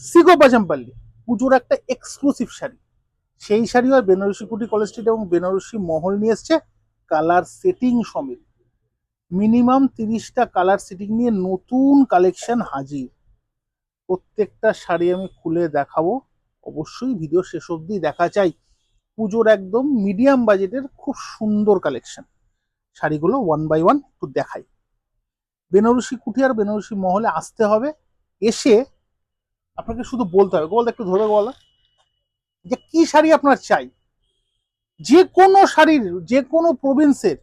সিকো পাচাম্পাল্লি পুজোর একটা এক্সক্লুসিভ শাড়ি। সেই শাড়ি হয় বেনারসি কুটি কলেজ স্ট্রিট এবং বেনারসি মহল নিয়ে এসছে কালার সেটিং সমেত। মিনিমাম 30টা কালার সেটিং নিয়ে নতুন কালেকশন হাজির। প্রত্যেকটা শাড়ি আমি খুলে দেখাবো, অবশ্যই ভিডিও শেষ অবধি দেখা চাই। পুজোর একদম মিডিয়াম বাজেটের খুব সুন্দর কালেকশন। শাড়িগুলো ওয়ান বাই ওয়ান একটু দেখাই। বেনারসি কুঠি আর বেনারসি মহলে আসতে হবে, এসে আপনাকে শুধু বলতে হবে, বলতে একটু ধরে বলা যে কি শাড়ি আপনার চাই। যে কোনো শাড়ির, যে কোনো প্রভিন্সের,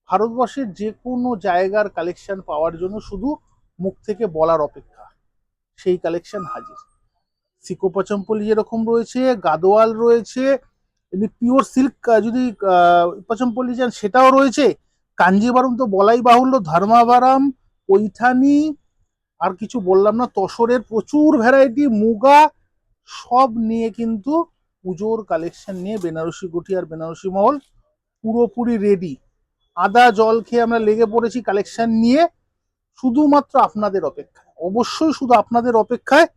ভারতবর্ষের যে কোনো জায়গার কালেকশন পাওয়ার জন্য শুধু মুখ থেকে বলার অপেক্ষা। সেই কালেকশন হাজির। সিকো পচমপল্লি যেরকম রয়েছে, গাদোয়াল রয়েছে, এমনি পিওর সিল্ক যদি পচমপল্লি যান সেটাও রয়েছে। কাঞ্জিবারম তো বলাই বাহুল্য, ধর্মাবারাম, পৈঠানি, আর কিছু বললাম না, তসরের প্রচুর ভ্যারাইটি, মুগা, সব নিয়ে কিন্তু পুজোর কালেকশন নিয়ে বেনারসি গুটি আর বেনারসি মহল পুরোপুরি রেডি। আদা জল খেয়ে আমরা লেগে পড়েছি কালেকশন নিয়ে, শুধুমাত্র আপনাদের অপেক্ষায়। অবশ্যই শুধু আপনাদের অপেক্ষায়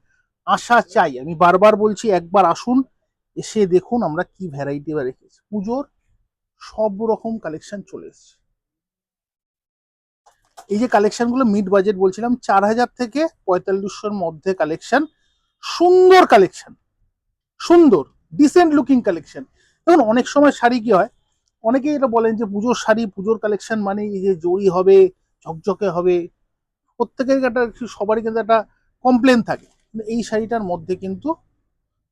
আসা চাই। আমি বারবার বলছি, একবার আসুন, এসে দেখুন আমরা কি ভ্যারাইটি রেখেছি। পুজোর সব রকম কালেকশন চলে এসছে। এই যে কালেকশনগুলো মিড বাজেট বলছিলাম, 4000 থেকে 4500-এর মধ্যে কালেকশন। সুন্দর কালেকশন, সুন্দর ডিসেন্ট লুকিং কালেকশন। দেখুন অনেক সময় শাড়ি কি হয়, অনেকেই এটা বলেন যে পুজোর শাড়ি, পুজোর কালেকশন মানে এই যে জড়ি হবে, ঝকঝকে হবে। প্রত্যেকের একটা, সবারই কিন্তু একটা কমপ্লেন থাকে। এই শাড়িটার মধ্যে কিন্তু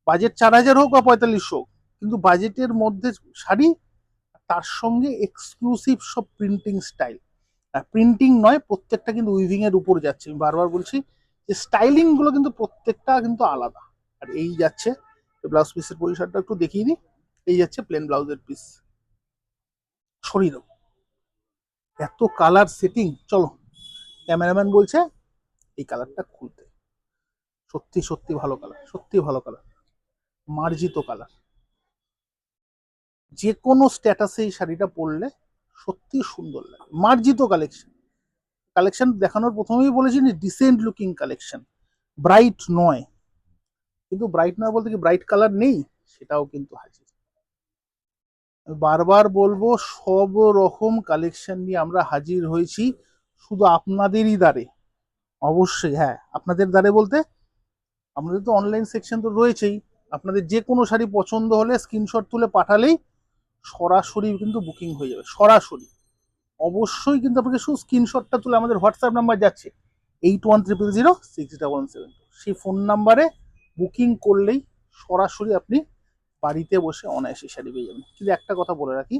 বাজেট 4000 হোক বা 4500 হোক, কিন্তু বাজেটের মধ্যে শাড়ি, তার সঙ্গে এক্সক্লুসিভ সব প্রিন্টিং স্টাইল। প্রিন্টিং নয়, প্রত্যেকটা কিন্তু উইভিং এর উপর যাচ্ছে। আমি বারবার বলছি যে স্টাইলিং গুলো কিন্তু প্রত্যেকটা কিন্তু আলাদা। আর এই যাচ্ছে ব্লাউজ পিসের পজিশনটা একটু দেখিয়ে দিই। এই যাচ্ছে প্লেন ব্লাউজের পিস। শরীরও এত কালার সেটিং। চলো, ক্যামেরাম্যান বলছে এই কালারটা খুলতে। সত্যি সত্যি ভালো কালার, সত্যি ভালো কালার, মার্জিত কালার। যে কোনো স্ট্যাটাসে এই শাড়িটা পরলে সত্যি সুন্দর লাগে। মার্জিত কালেকশন। কালেকশন দেখানোর প্রথমেই বলেছি ডিসেন্ট লুকিং কালেকশন, ব্রাইট নয়। কিন্তু ব্রাইট নয় বলতে কি ব্রাইট কালার নেই, সেটাও কিন্তু হাজির। বারবার বলবো, সব রকম কালেকশন নিয়ে আমরা হাজির হয়েছি শুধু আপনাদেরই দ্বারে। অবশ্যই হ্যাঁ, আপনাদের দ্বারে বলতে আমাদের তো অনলাইন সেকশন তো রয়েছেই। আপনাদের যে কোনো শাড়ি পছন্দ হলে স্ক্রিনশট তুলে পাঠালেই সরাসরি কিন্তু বুকিং হয়ে যাবে, সরাসরি। অবশ্যই কিন্তু আপনাকে শুধু স্ক্রিনশটটা তুলে আমাদের হোয়াটসঅ্যাপ নাম্বার যাচ্ছে 81000677, সেই ফোন নাম্বারে বুকিং করলেই সরাসরি আপনি বাড়িতে বসে অনায়াসে শাড়ি পেয়ে যাবেন। কিন্তু একটা কথা বলে রাখি,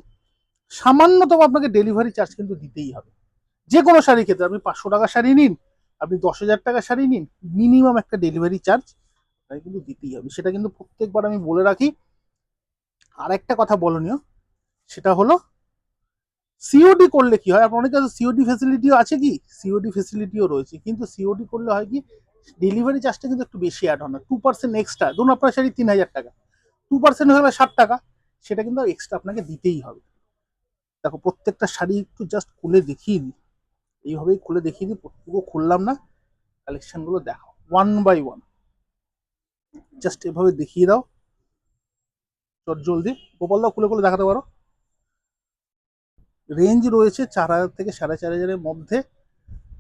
সামান্যতম আপনাকে ডেলিভারি চার্জ কিন্তু দিতেই হবে। যে কোনো শাড়ির ক্ষেত্রে আপনি 500 টাকা শাড়ি নিন, আপনি 10,000 টাকা শাড়ি নিন, মিনিমাম একটা ডেলিভারি চার্জ আপনাকে কিন্তু দিতেই হবে। সেটা কিন্তু প্রত্যেকবার আমি বলে রাখি। আর একটা কথা বলনীয়, সেটা হলো সিওডি করলে কি হয়, আপনার অনেক কাছে সিওডি ফ্যাসিলিটিও আছে, কি সিওডি ফ্যাসিলিটিও রয়েছে, কিন্তু সিওডি করলে হয় কি ডেলিভারি চার্জটা কিন্তু একটু বেশি অ্যাড হয় না, 2% এক্সট্রা। ধরুন আপনার শাড়ি 3000 টাকা, 2% হলে 60 টাকা, সেটা কিন্তু এক্সট্রা আপনাকে দিতেই হবে। দেখো প্রত্যেকটা শাড়ি একটু জাস্ট খুলে দেখিয়ে দিই, এইভাবেই খুলে দেখিয়ে দিই, পুরো খুললাম না, কালেকশনগুলো দেখো ওয়ান বাই ওয়ান, জাস্ট এভাবে দেখিয়ে দাও। চট জলদি গোপালদা খুলে খুলে দেখাতে পারো। রেঞ্জ রয়েছে 4000 থেকে 4500-এর মধ্যে।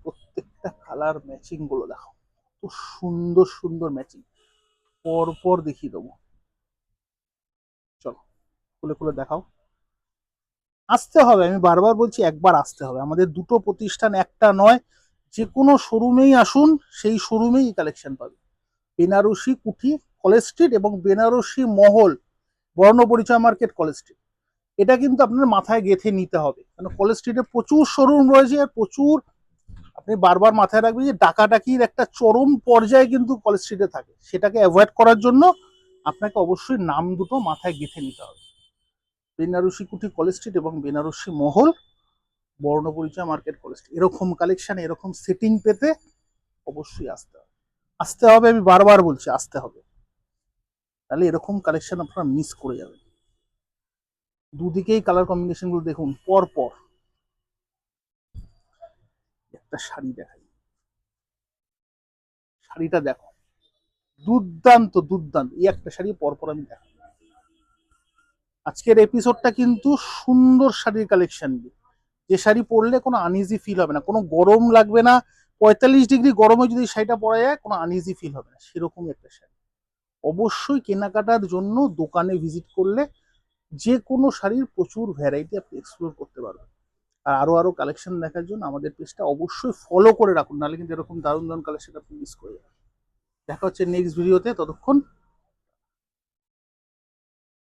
প্রত্যেকটা কালার ম্যাচিং গুলো দেখো, খুব সুন্দর সুন্দর ম্যাচিং, পর পর দেখিয়ে দেবো। চলো খুলে খুলে দেখাও। আসতে হবে, আমি বারবার বলছি একবার আসতে হবে। আমাদের দুটো প্রতিষ্ঠান, একটা নয়। যে কোনো শোরুমেই আসুন, সেই শোরুমেই কালেকশন পাবে। বেনারসি কুঠি কলেজ স্ট্রিট এবং বেনারসি মহল বর্ণ পরিচয় মার্কেট কলেজ স্ট্রিট। এটা কিন্তু আপনার মাথায় গেঁথে নিতে হবে, কারণ কলেজ স্ট্রিটে প্রচুর শোরুম রয়েছে আর প্রচুর, আপনি বারবার মাথায় রাখবেন যে ডাকাডাকির একটা চরম পর্যায়ে কিন্তু কলেজ স্ট্রিটে থাকে। সেটাকে অ্যাভয়েড করার জন্য আপনাকে অবশ্যই নাম দুটো মাথায় গেঁথে নিতে হবে, বেনারসি কুঠি কলেজ স্ট্রিট এবং বেনারসি মহল বর্ণ পরিচয় মার্কেট কলেজ স্ট্রিট। এরকম কালেকশন, এরকম সেটিং পেতে অবশ্যই আসতে হবে, আসতে হবে। আমি বারবার বলছি আসতে হবে, তাহলে এরকম কালেকশন আপনারা মিস করে যাবেন। দুদিকেই কালার কম্বিনেশন গুলো দেখুন পর পর। একটা শাড়ি দেখাই, শাড়িটা দেখো, দুর্দান্ত দুর্দান্ত। এই একটা শাড়ি পরপর আমি দেখাবো। আজকের এপিসোডটা কিন্তু সুন্দর শাড়ির কালেকশন দিয়ে, যে শাড়ি পরলে কোনো আনইজি ফিল হবে না, কোনো গরম লাগবে না। 45 ডিগ্রি গরমে যদি শাড়িটা পরা যায় কোনো আনইজি ফিল হবে না, সেরকমই একটা শাড়ি। অবশ্যই কেনাকাটার জন্য দোকানে ভিজিট করলে যে কোনো শাড়ির প্রচুর ভ্যারাইটি আপনি এক্সপ্লোর করতে পারবেন। আর আরো কালেকশন দেখার জন্য আমাদের পেজটা অবশ্যই ফলো করে রাখুন, নাহলে কিন্তু এরকম দারুণ দারুণ কালেকশন আপনি মিস করে যাবেন। দেখা হচ্ছে নেক্সট ভিডিওতে, ততক্ষণ